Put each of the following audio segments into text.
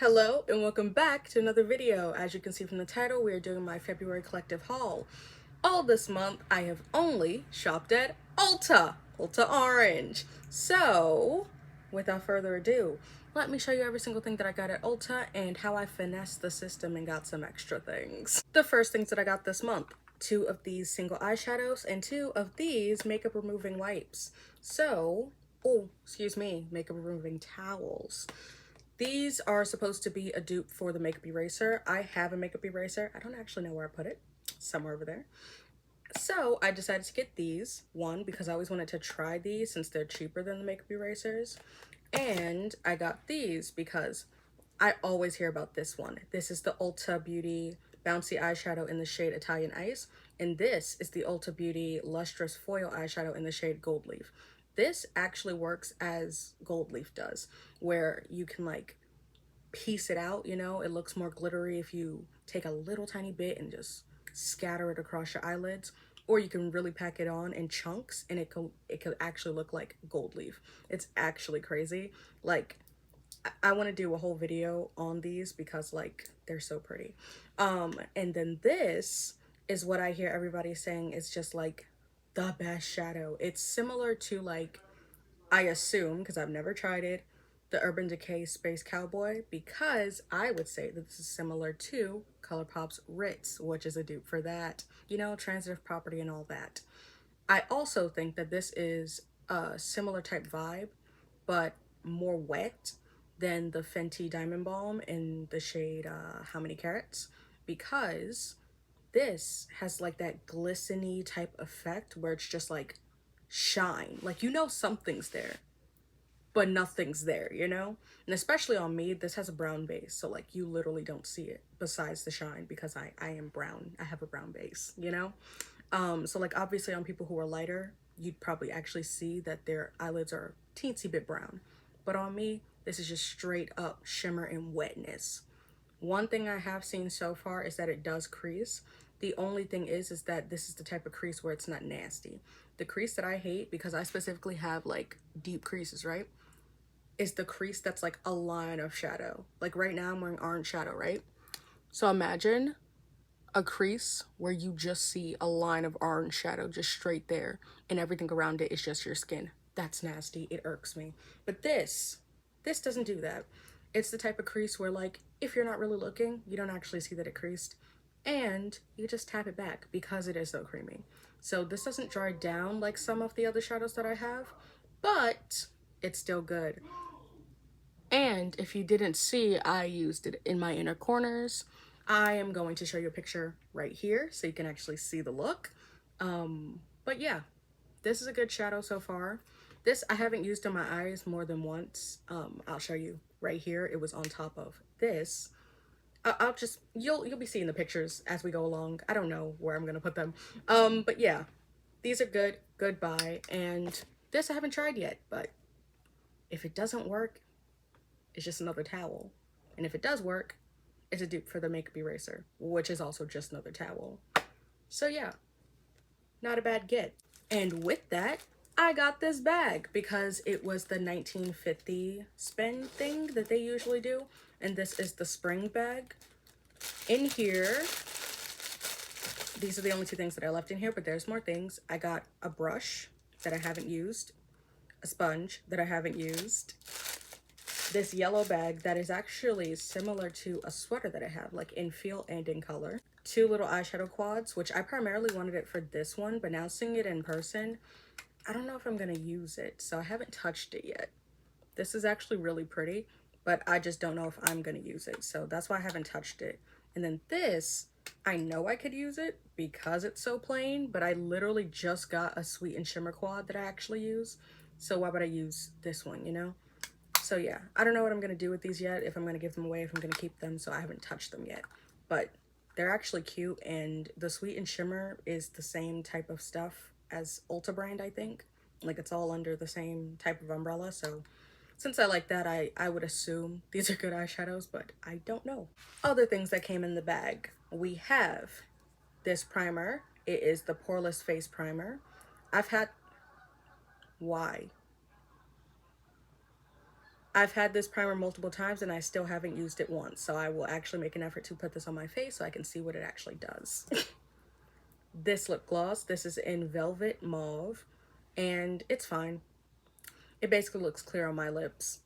Hello and welcome back to another video. As you can see from the title, we are doing my February collective haul. All this month, I have only shopped at Ulta Orange. So, without further ado, let me show you every single thing that I got at Ulta and how I finessed the system and got some extra things. The first things that I got this month, 2 of these single eyeshadows and 2 of these makeup removing wipes. Makeup removing towels. These are supposed to be a dupe for the makeup eraser. I have a makeup eraser. I don't actually know where I put it. Somewhere over there. So I decided to get these. One, because I always wanted to try these since they're cheaper than the makeup erasers. And I got these because I always hear about this one. This is the Ulta Beauty Bouncy eyeshadow in the shade Italian Ice. And this is the Ulta Beauty Lustrous Foil eyeshadow in the shade Gold Leaf. This actually works as Gold Leaf does, where you can like piece it out, you know? It looks more glittery if you take a little tiny bit and just scatter it across your eyelids, or you can really pack it on in chunks and it could actually look like Gold Leaf. It's actually crazy. Like, I want to do a whole video on these because like they're so pretty. And then this is what I hear everybody saying is just like the best shadow. It's similar to, like, I assume, because I've never tried it, the Urban Decay Space Cowboy, because I would say that this is similar to Colourpop's Ritz, which is a dupe for that, you know, transitive property and all that. I also think that this is a similar type vibe, but more wet than the Fenty Diamond Balm in the shade How Many Carats, because this has like that glistening type effect where it's just like shine, like, you know, something's there but nothing's there, you know? And especially on me, this has a brown base, so like you literally don't see it besides the shine because I am brown. I have a brown base, you know? So like obviously on people who are lighter, you'd probably actually see that their eyelids are teensy bit brown, but on me, this is just straight up shimmer and wetness. One thing I have seen so far is that it does crease. The only thing is that this is the type of crease where it's not nasty. The crease that I hate, because I specifically have like deep creases, right, is the crease that's like a line of shadow. Like right now I'm wearing orange shadow, right? So imagine a crease where you just see a line of orange shadow just straight there and everything around it is just your skin. That's nasty. It irks me. But this doesn't do that. It's the type of crease where, like, if you're not really looking, you don't actually see that it creased, and you just tap it back because it is so creamy. So this doesn't dry down like some of the other shadows that I have, but it's still good. And if you didn't see, I used it in my inner corners. I am going to show you a picture right here so you can actually see the look. But yeah, this is a good shadow so far. This I haven't used on my eyes more than once. I'll show you right here. It was on top of this. I'll just, you'll be seeing the pictures as we go along. I don't know where I'm gonna put them. But yeah, these are good. Goodbye. And this I haven't tried yet, but if it doesn't work, it's just another towel. And if it does work, it's a dupe for the makeup eraser, which is also just another towel. So yeah, not a bad get. And with that, I got this bag because it was the 1950 spend thing that they usually do. And this is the spring bag. In here, these are the only 2 things that I left in here, but there's more things. I got a brush that I haven't used, a sponge that I haven't used, this yellow bag that is actually similar to a sweater that I have, like in feel and in color. 2 little eyeshadow quads, which I primarily wanted it for this one, but now seeing it in person, I don't know if I'm gonna use it, so I haven't touched it yet. This is actually really pretty, but I just don't know if I'm gonna use it, so that's why I haven't touched it. And then this, I know I could use it because it's so plain, but I literally just got a Sweet and Shimmer quad that I actually use, so why would I use this one, you know? So yeah, I don't know what I'm gonna do with these yet, if I'm gonna give them away, if I'm gonna keep them, so I haven't touched them yet. But they're actually cute, and the Sweet and Shimmer is the same type of stuff as Ulta brand, I think. Like, it's all under the same type of umbrella, so since I like that, I would assume these are good eyeshadows, but I don't know. Other things that came in the bag. We have this primer. It is the Poreless Face Primer. I've had... Why? I've had this primer multiple times and I still haven't used it once. So I will actually make an effort to put this on my face so I can see what it actually does. This lip gloss, this is in Velvet Mauve, and it's fine. It basically looks clear on my lips.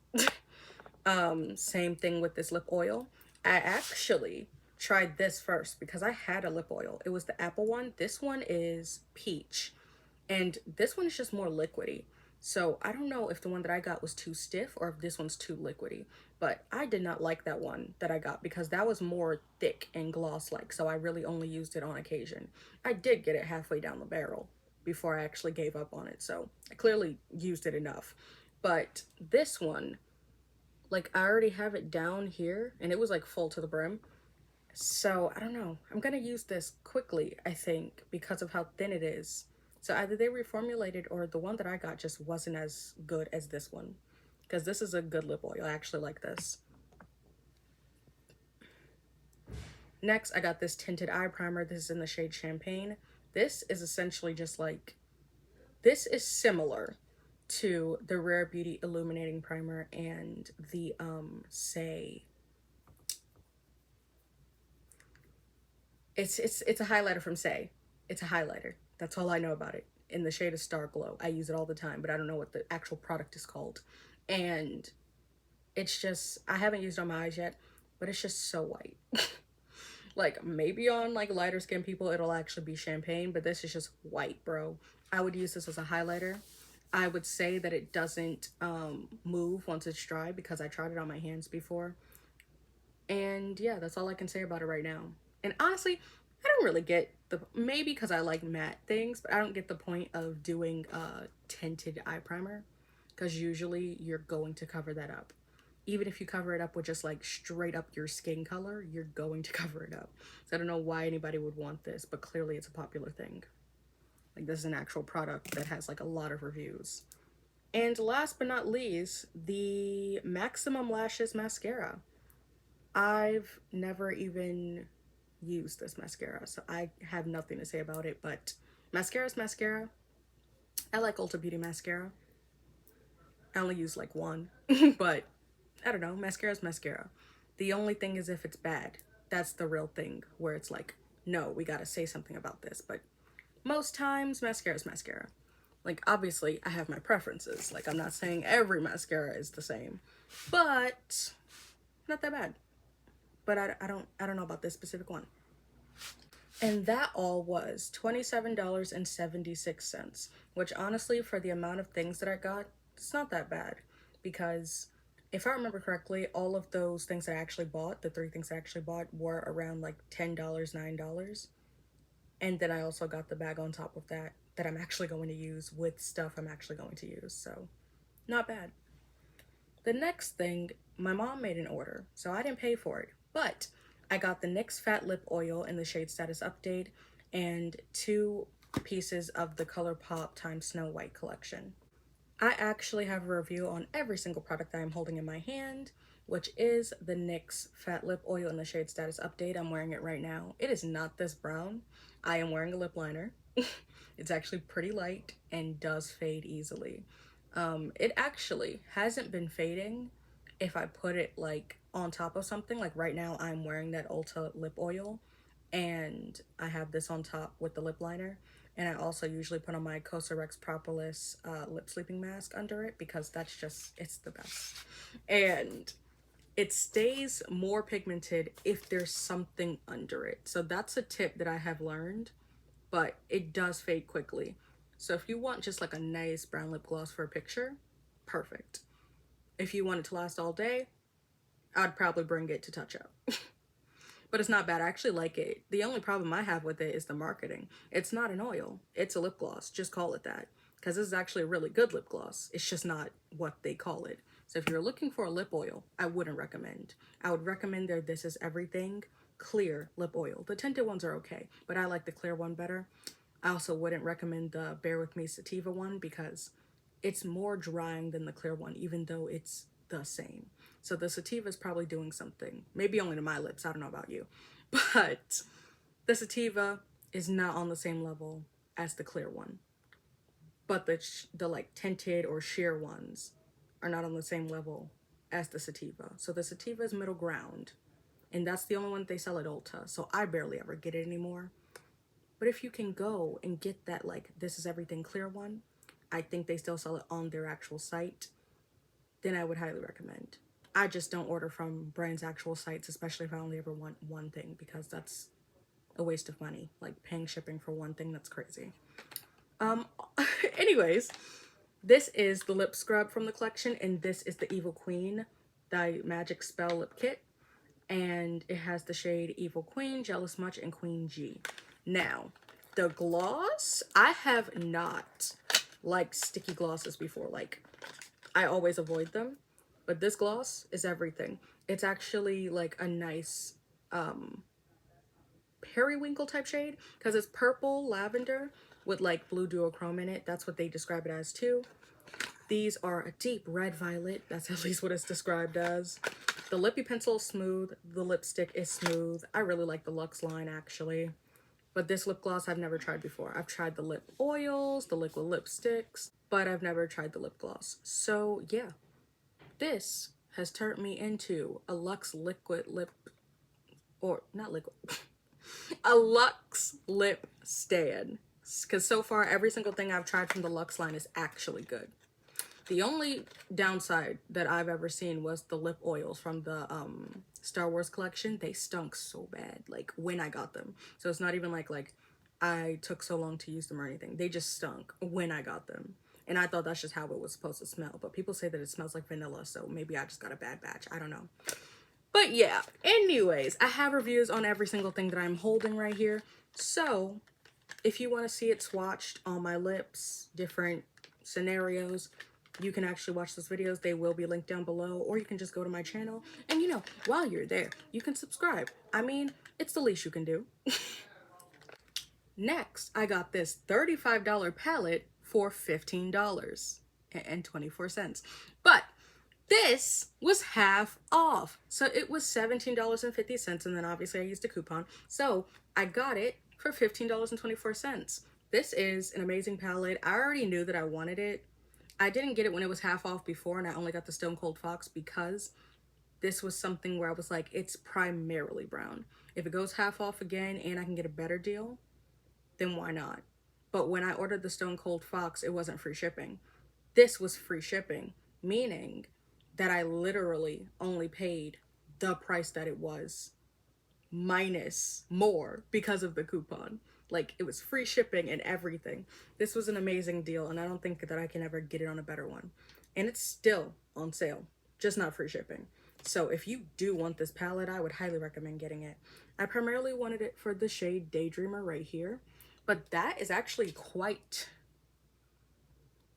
Same thing with this lip oil. I actually tried this first because I had a lip oil. It was the apple one. This one is peach, and this one is just more liquidy. So I don't know if the one that I got was too stiff or if this one's too liquidy, but I did not like that one that I got because that was more thick and gloss-like, so I really only used it on occasion. I did get it halfway down the barrel before I actually gave up on it, so I clearly used it enough. But this one, like, I already have it down here and it was like full to the brim. So I don't know. I'm gonna use this quickly, I think, because of how thin it is. So either they reformulated or the one that I got just wasn't as good as this one. Because this is a good lip oil. I actually like this. Next, I got this tinted eye primer. This is in the shade Champagne. This is essentially just like, this is similar to the Rare Beauty Illuminating Primer and the it's a highlighter from Say. It's a highlighter. That's all I know about it. In the shade of Star Glow. I use it all the time, but I don't know what the actual product is called. And it's just, I haven't used it on my eyes yet, but it's just so white. Like, maybe on like lighter skin people it'll actually be champagne, but this is just white, bro. I would use this as a highlighter. I would say that it doesn't move once it's dry because I tried it on my hands before. And yeah, that's all I can say about it right now. And honestly, I don't really get the, maybe because I like matte things, but I don't get the point of doing a tinted eye primer because usually you're going to cover that up. Even if you cover it up with just like straight up your skin color, you're going to cover it up. So I don't know why anybody would want this, but clearly it's a popular thing. Like, this is an actual product that has like a lot of reviews. And last but not least, the Maximum Lashes Mascara. I've never even used this mascara, so I have nothing to say about it, but mascara's mascara. I like Ulta Beauty mascara. I only use like one, but I don't know, mascara's mascara. The only thing is if it's bad. That's the real thing where it's like, no, we gotta say something about this, but most times mascara's mascara. Like, obviously I have my preferences. Like, I'm not saying every mascara is the same, but not that bad. But I don't know about this specific one. And that all was $27.76, which honestly, for the amount of things that I got, it's not that bad. Because if I remember correctly, all of those things that I actually bought, the 3 things I actually bought, were around like $10, $9. And then I also got the bag on top of that, that I'm actually going to use with stuff I'm actually going to use. So, not bad. The next thing, my mom made an order, so I didn't pay for it. But I got the NYX Fat Lip Oil in the shade Status Update and 2 pieces of the Colourpop Times Snow White collection. I actually have a review on every single product that I'm holding in my hand, which is the NYX Fat Lip Oil in the shade Status Update. I'm wearing it right now. It is not this brown. I am wearing a lip liner. It's actually pretty light and does fade easily. It actually hasn't been fading if I put it like on top of something. Like right now I'm wearing that Ulta lip oil and I have this on top with the lip liner, and I also usually put on my Cosrx Propolis lip sleeping mask under it because that's just, it's the best. And it stays more pigmented if there's something under it. So that's a tip that I have learned, but it does fade quickly. So if you want just like a nice brown lip gloss for a picture, perfect. If you want it to last all day, I'd probably bring it to touch up. But it's not bad. I actually like it. The only problem I have with it is the marketing. It's not an oil. It's a lip gloss. Just call it that. Because this is actually a really good lip gloss. It's just not what they call it. So if you're looking for a lip oil, I wouldn't recommend. I would recommend their This Is Everything clear lip oil. The tinted ones are okay, but I like the clear one better. I also wouldn't recommend the Bear With Me Sativa one because it's more drying than the clear one, even though it's the same. So the sativa is probably doing something. Maybe only to my lips, I don't know about you. But the sativa is not on the same level as the clear one. But the like tinted or sheer ones are not on the same level as the Sativa. So the Sativa is middle ground, and that's the only one that they sell at Ulta. So I barely ever get it anymore. But if you can go and get that, like, This Is Everything clear one, I think they still sell it on their actual site, then I would highly recommend. I just don't order from brands' actual sites, especially if I only ever want one thing, because that's a waste of money. Like, paying shipping for one thing, that's crazy. Anyways, this is the lip scrub from the collection, and this is the Evil Queen, the Magic Spell Lip Kit. And it has the shade Evil Queen, Jealous Much, and Queen G. Now, the gloss, I have not liked sticky glosses before. Like, I always avoid them. But this gloss is everything. It's actually like a nice periwinkle type shade, because it's purple lavender with like blue duochrome in it. That's what they describe it as too. These are a deep red violet. That's at least what it's described as. The lippy pencil is smooth. The lipstick is smooth. I really like the Luxe line actually. But this lip gloss I've never tried before. I've tried the lip oils, the liquid lipsticks, but I've never tried the lip gloss. So yeah, this has turned me into a Luxe liquid lip, or not liquid, a Luxe lip stan. Because so far every single thing I've tried from the Luxe line is actually good. The only downside that I've ever seen was the lip oils from the Star Wars collection. They stunk so bad, like, when I got them. So it's not even like I took so long to use them or anything. They just stunk when I got them. And I thought that's just how it was supposed to smell. But people say that it smells like vanilla, so maybe I just got a bad batch. I don't know. But yeah, anyways, I have reviews on every single thing that I'm holding right here. So if you want to see it swatched on my lips, different scenarios, you can actually watch those videos. They will be linked down below, or you can just go to my channel and, you know, while you're there, you can subscribe. I mean, it's the least you can do. Next, I got this $35 palette for $15.24. But this was half off. So it was $17.50, and then obviously I used a coupon. So I got it for $15.24. This is an amazing palette. I already knew that I wanted it. I didn't get it when it was half off before, and I only got the Stone Cold Fox because this was something where I was like, it's primarily brown. If it goes half off again and I can get a better deal, then why not? But when I ordered the Stone Cold Fox, it wasn't free shipping. This was free shipping, meaning that I literally only paid the price that it was, minus more, because of the coupon. Like, it was free shipping and everything. This was an amazing deal, and I don't think that I can ever get it on a better one. And it's still on sale, just not free shipping. So if you do want this palette, I would highly recommend getting it. I primarily wanted it for the shade Daydreamer right here, but that is actually quite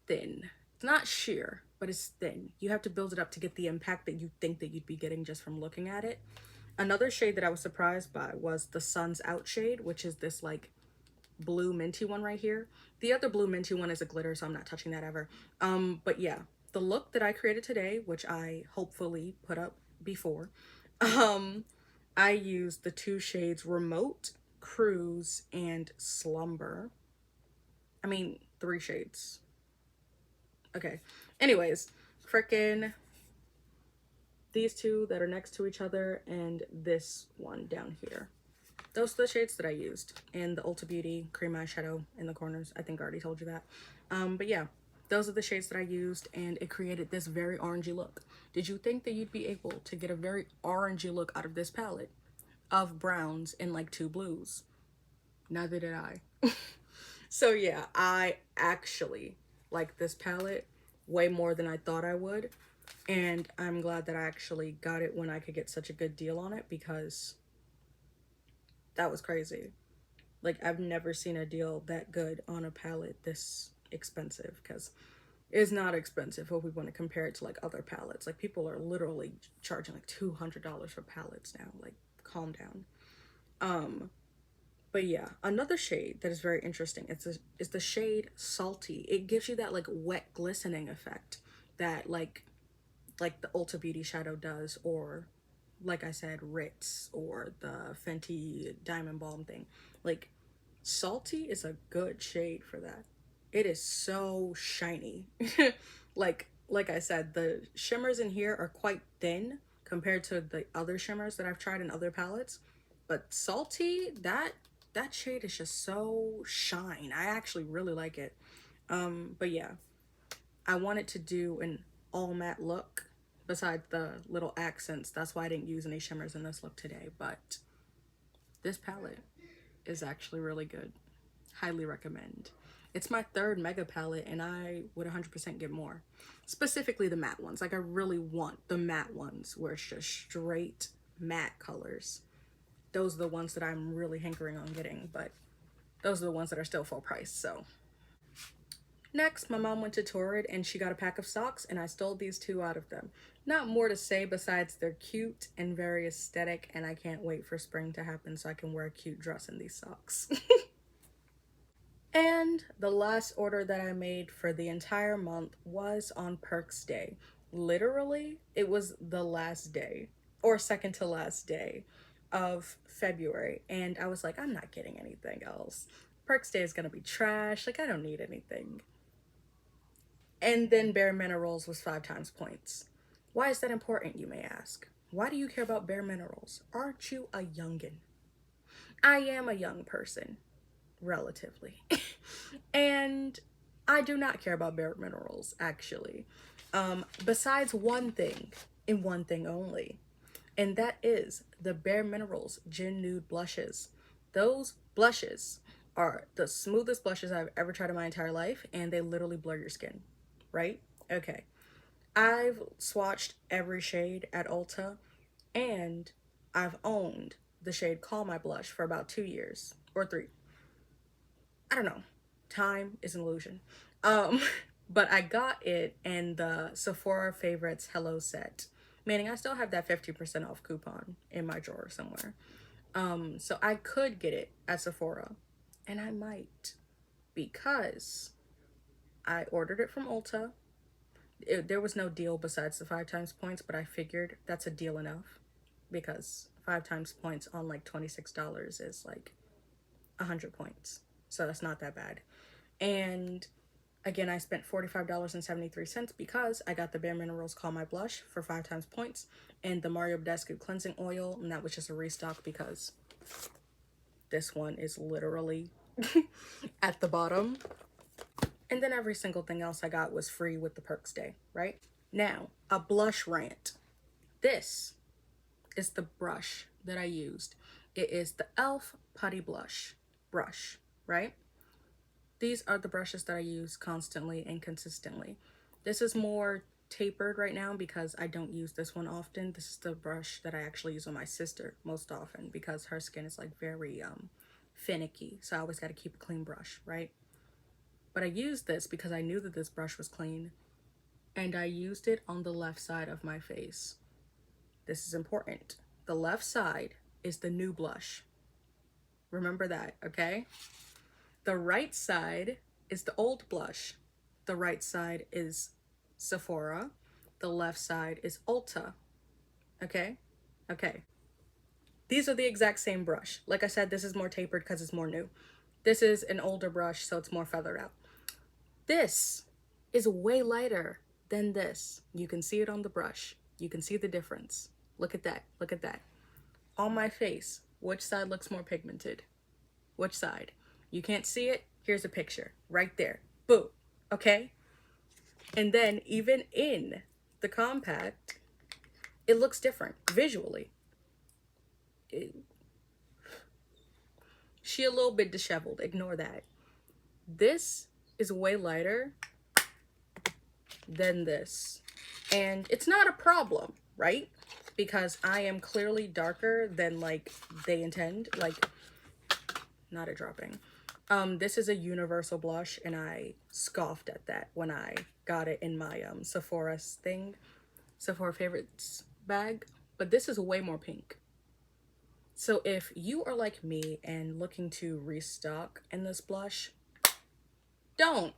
thin. It's not sheer, but it's thin. You have to build it up to get the impact that you think that you'd be getting just from looking at it. Another shade that I was surprised by was the Sun's Out shade, which is this like blue minty one right here. The other blue minty one is a glitter, so I'm not touching that ever. But yeah, the look that I created today, which I hopefully put up before, I used the two shades Remote, Cruise, and Slumber. I mean, 3 shades. Okay, anyways, frickin' these two that are next to each other and this one down here. Those are the shades that I used, and the Ulta Beauty cream eyeshadow in the corners. I think I already told you that. But yeah, those are the shades that I used, and it created this very orangey look. Did you think that you'd be able to get a very orangey look out of this palette of browns and like 2 blues? Neither did I. So yeah, I actually like this palette way more than I thought I would, and I'm glad that I actually got it when I could get such a good deal on it, because that was crazy. Like, I've never seen a deal that good on a palette this expensive, because it's not expensive if we want to compare it to like other palettes. Like, people are literally charging like $200 for palettes now. Like, calm down. But yeah, another shade that is very interesting is the shade Salty. It gives you that like wet glistening effect that like the Ulta Beauty shadow does, or like I said, Ritz, or the Fenty Diamond Balm thing. Like, Salty is a good shade for that. It is so shiny. Like, like I said, the shimmers in here are quite thin compared to the other shimmers that I've tried in other palettes. But Salty, that shade is just so shine. I actually really like it. But yeah, I wanted to do an all matte look besides the little accents. That's why I didn't use any shimmers in this look today. But this palette is actually really good. Highly recommend. It's my third mega palette and I would 100% get more. Specifically the matte ones. Like I really want the matte ones where it's just straight matte colors. Those are the ones that I'm really hankering on getting, but those are the ones that are still full price, so. Next, my mom went to Torrid and she got a pack of socks and I stole these two out of them. Not more to say besides they're cute and very aesthetic and I can't wait for spring to happen so I can wear a cute dress in these socks. And the last order that I made for the entire month was on Perks Day. Literally, it was the last day or second to last day of February. And I was like, I'm not getting anything else. Perks Day is gonna be trash. Like, I don't need anything. And then Bare Minerals was 5 times points. Why is that important, you may ask? Why do you care about Bare Minerals? Aren't you a youngin'? I am a young person. Relatively. And I do not care about Bare Minerals, actually. Besides one thing, and one thing only. And that is the Bare Minerals Gin Nude Blushes. Those blushes are the smoothest blushes I've ever tried in my entire life, and they literally blur your skin, right? Okay. I've swatched every shade at Ulta, and I've owned the shade Call My Blush for about 2 years, or 3. I don't know. Time is an illusion. But I got it in the Sephora Favorites Hello set, meaning I still have that 50% off coupon in my drawer somewhere. So I could get it at Sephora, and I might, because I ordered it from Ulta. There was no deal besides the 5 times points, but I figured that's a deal enough because 5 times points on like $26 is like 100 points. So that's not that bad. And again, I spent $45.73 because I got the Bare Minerals Call My Blush for 5 times points and the Mario Badescu cleansing oil, and that was just a restock because this one is literally at the bottom. And then every single thing else I got was free with the Perks Day, right? Now, a blush rant. This is the brush that I used. It is the e.l.f. Putty Blush brush, right? These are the brushes that I use constantly and consistently. This is more tapered right now because I don't use this one often. This is the brush that I actually use on my sister most often because her skin is like very finicky. So I always got to keep a clean brush, right? But I used this because I knew that this brush was clean and I used it on the left side of my face. This is important. The left side is the new blush. Remember that, okay? The right side is the old blush. The right side is Sephora. The left side is Ulta. Okay? Okay. These are the exact same brush. Like I said, this is more tapered because it's more new. This is an older brush, so it's more feathered out. This is way lighter than this. You can see it on the brush. You can see the difference. Look at that. Look at that. On my face, which side looks more pigmented? Which side? You can't see it? Here's a picture right there. Boom. Okay? And then even in the compact, it looks different visually. She a little bit disheveled. Ignore that. This is way lighter than this. And it's not a problem, right? Because I am clearly darker than like they intend. Like, not a dropping. This is a universal blush and I scoffed at that when I got it in my Sephora Favorites bag. But this is way more pink. So if you are like me and looking to restock in this blush, don't.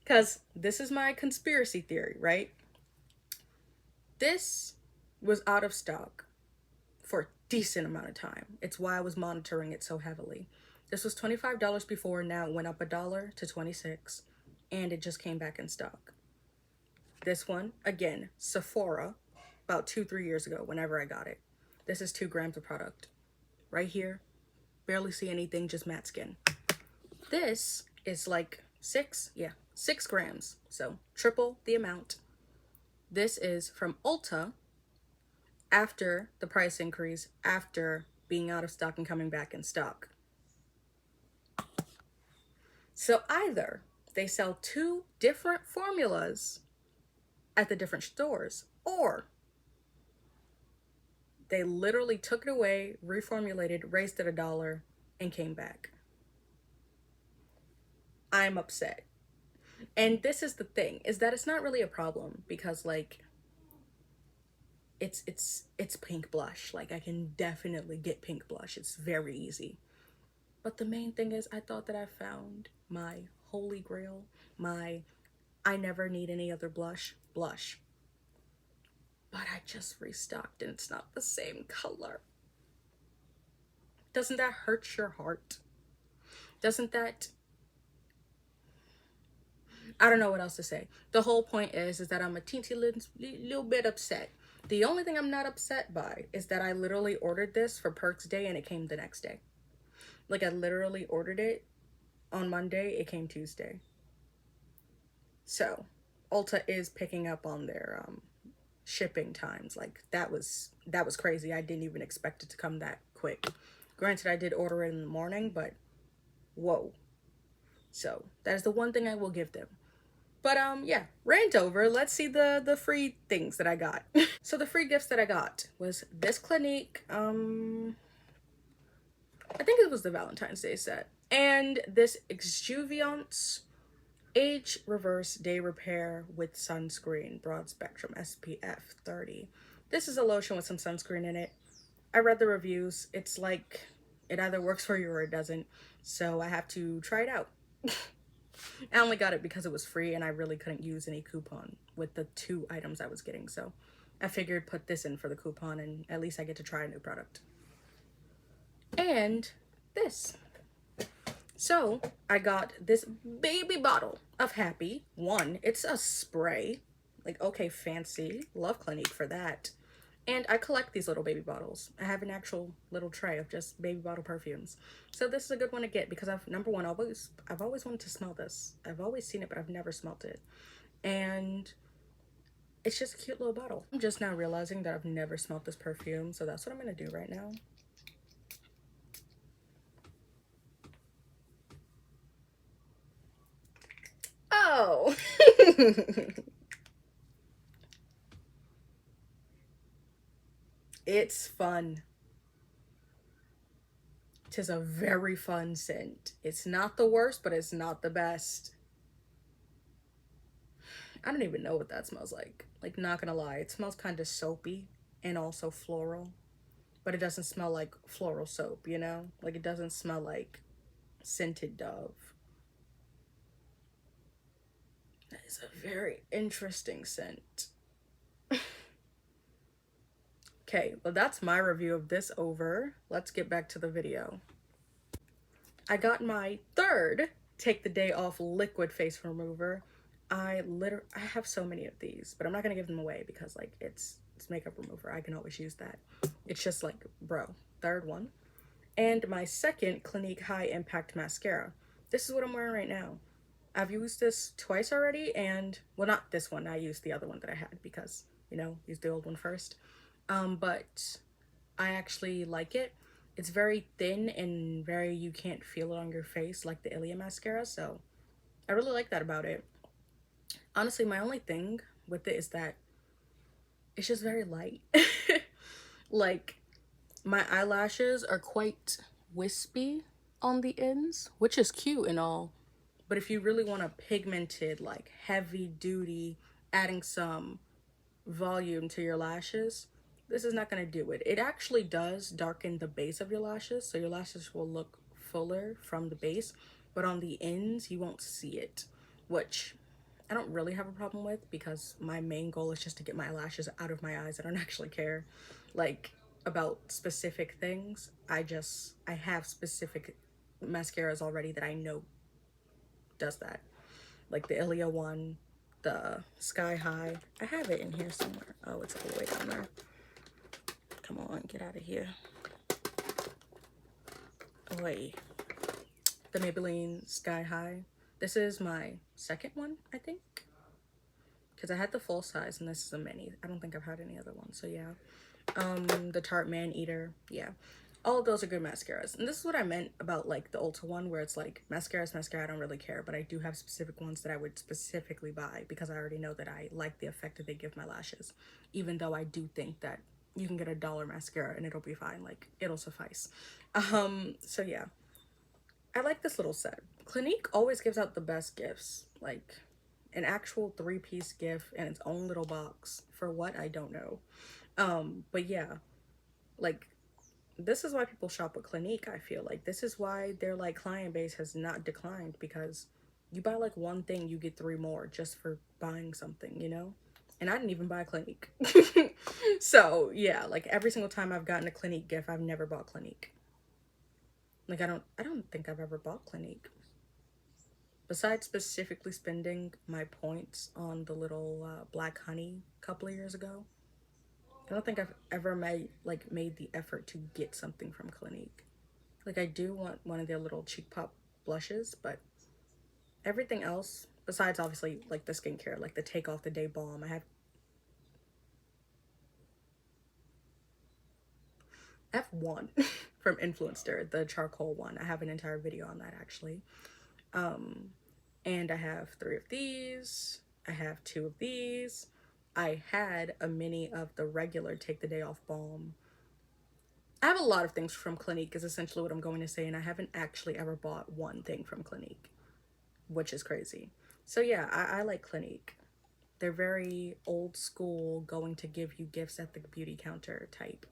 Because this is my conspiracy theory, right? This was out of stock for a decent amount of time. It's why I was monitoring it so heavily. This was $25 before, now it went up $1 to $26, and it just came back in stock. This one, again, Sephora, about 2-3 years ago, whenever I got it. This is 2 grams of product. Right here, barely see anything, just matte skin. This is like 6 grams, so triple the amount. This is from Ulta, after the price increase, after being out of stock and coming back in stock. So either they sell 2 different formulas at the different stores, or they literally took it away, reformulated, raised it $1, and came back. I'm upset. And this is the thing, is that it's not really a problem, because like it's pink blush. Like I can definitely get pink blush. It's very easy. But the main thing is, I thought that I found my holy grail, my I never need any other blush. But I just restocked and it's not the same color. Doesn't that hurt your heart? Doesn't that... I don't know what else to say. The whole point is that I'm a teensy little bit upset. The only thing I'm not upset by is that I literally ordered this for Perks Day and it came the next day. Like I literally ordered it on Monday, it came Tuesday. So Ulta is picking up on their shipping times. Like that was crazy. I didn't even expect it to come that quick. Granted, I did order it in the morning, but whoa. So that is the one thing I will give them. But yeah, rant over. Let's see the free things that I got. So the free gifts that I got was this Clinique, I think it was the Valentine's Day set, and this Exuviance Age Reverse Day Repair with Sunscreen, Broad Spectrum SPF 30. This is a lotion with some sunscreen in it. I read the reviews. It's like it either works for you or it doesn't, so I have to try it out. I only got it because it was free and I really couldn't use any coupon with the 2 items I was getting, so I figured put this in for the coupon and at least I get to try a new product. And this. So I got this baby bottle of Happy. One, it's a spray. Like, okay, fancy. Love Clinique for that. And I collect these little baby bottles. I have an actual little tray of just baby bottle perfumes. So this is a good one to get because number one, I've always wanted to smell this. I've always seen it, but I've never smelled it. And it's just a cute little bottle. I'm just now realizing that I've never smelled this perfume, so that's what I'm gonna do right now. Oh. It's fun. Tis a very fun scent. It's not the worst, but it's not the best. I don't even know what that smells like. Like, not gonna lie, it smells kind of soapy and also floral, but it doesn't smell like floral soap, you know? Like, it doesn't smell like scented Dove. That is a very interesting scent. Okay, well, that's my review of this over. Let's get back to the video. I got my 3rd Take the Day Off liquid face remover. I have so many of these, but I'm not gonna give them away because like it's makeup remover. I can always use that. It's just like, bro, 3rd one. And my 2nd Clinique High Impact Mascara. This is what I'm wearing right now. I've used this twice already, and well, not this one. I used the other one that I had because, you know, use the old one first. But I actually like it. It's very thin and very, you can't feel it on your face like the Ilia mascara, so I really like that about it. Honestly, my only thing with it is that it's just very light. Like, my eyelashes are quite wispy on the ends, which is cute and all, but if you really want a pigmented, like heavy duty, adding some volume to your lashes, this is not going to do it. It actually does darken the base of your lashes, so your lashes will look fuller from the base, but on the ends you won't see it, which I don't really have a problem with because my main goal is just to get my lashes out of my eyes. I don't actually care like about specific things. I have specific mascaras already that I know does that, like the Ilia one, the Sky High. I have it in here somewhere. Oh, it's all the way down there. Come on, get out of here. Wait. The Maybelline Sky High. This is my second one, I think. Because I had the full size and this is a mini. I don't think I've had any other one, so yeah. The Tarte Man Eater, yeah. All of those are good mascaras. And this is what I meant about like the Ulta one, where it's like mascara is mascara, I don't really care, but I do have specific ones that I would specifically buy because I already know that I like the effect that they give my lashes. Even though I do think that you can get a $1 mascara and it'll be fine, like it'll suffice. So yeah. I like this little set. Clinique always gives out the best gifts, like an actual 3-piece gift in its own little box. For what, I don't know. But yeah, like this is why people shop at Clinique. I feel like this is why their like client base has not declined, because you buy like one thing, you get 3 more just for buying something, you know? And I didn't even buy Clinique. So yeah, like every single time I've gotten a Clinique gift, I've never bought Clinique. Like I don't think I've ever bought Clinique. Besides specifically spending my points on the little black honey a couple of years ago, I don't think I've ever made the effort to get something from Clinique. Like I do want one of their little cheek pop blushes, but everything else, besides obviously like the skincare, like the Take Off the Day Balm, I have one from Influencer, the charcoal one. I have an entire video on that actually. And I have 3 of these. I have 2 of these. I had a mini of the regular Take the Day Off Balm. I have a lot of things from Clinique is essentially what I'm going to say, and I haven't actually ever bought one thing from Clinique, which is crazy. So yeah, I like Clinique. They're very old school, going to give you gifts at the beauty counter type.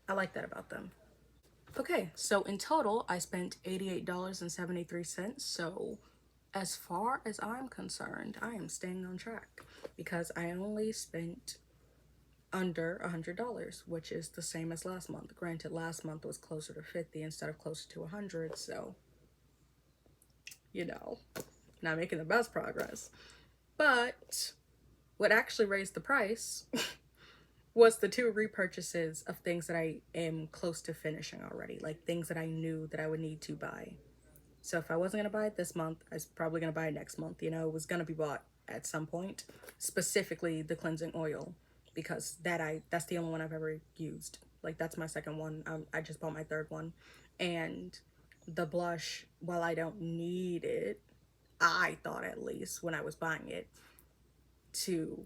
I like that about them. Okay, so in total, I spent $88.73. So as far as I'm concerned, I am staying on track because I only spent under $100, which is the same as last month. Granted, last month was closer to 50 instead of closer to 100, so, you know, not making the best progress. But what actually raised the price was the 2 repurchases of things that I am close to finishing already, like things that I knew that I would need to buy. So if I wasn't going to buy it this month, I was probably going to buy it next month. You know, it was going to be bought at some point, specifically the cleansing oil, because that's the only one I've ever used. Like that's my second one. I just bought my 3rd one. And the blush, while I don't need it, I thought at least when I was buying it, to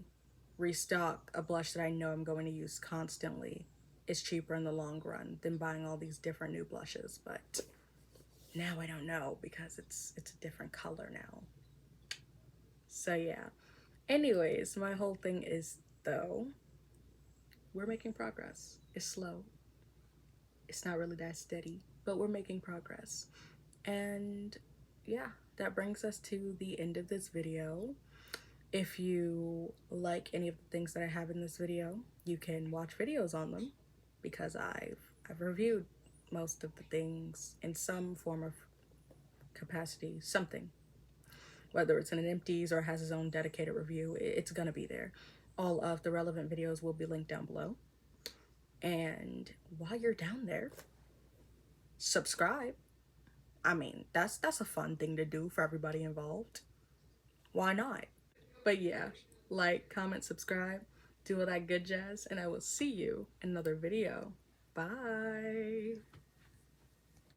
restock a blush that I know I'm going to use constantly is cheaper in the long run than buying all these different new blushes. But now I don't know because it's a different color now. So yeah. Anyways, my whole thing is, though, we're making progress. It's slow. It's not really that steady, but we're making progress. And yeah, that brings us to the end of this video. If you like any of the things that I have in this video, you can watch videos on them because I've reviewed most of the things in some form of capacity, something. Whether it's in an empties or has its own dedicated review, it's gonna be there. All of the relevant videos will be linked down below. And while you're down there, subscribe. I mean, that's a fun thing to do for everybody involved. Why not? But yeah, like, comment, subscribe, do all that good jazz, and I will see you in another video. Bye.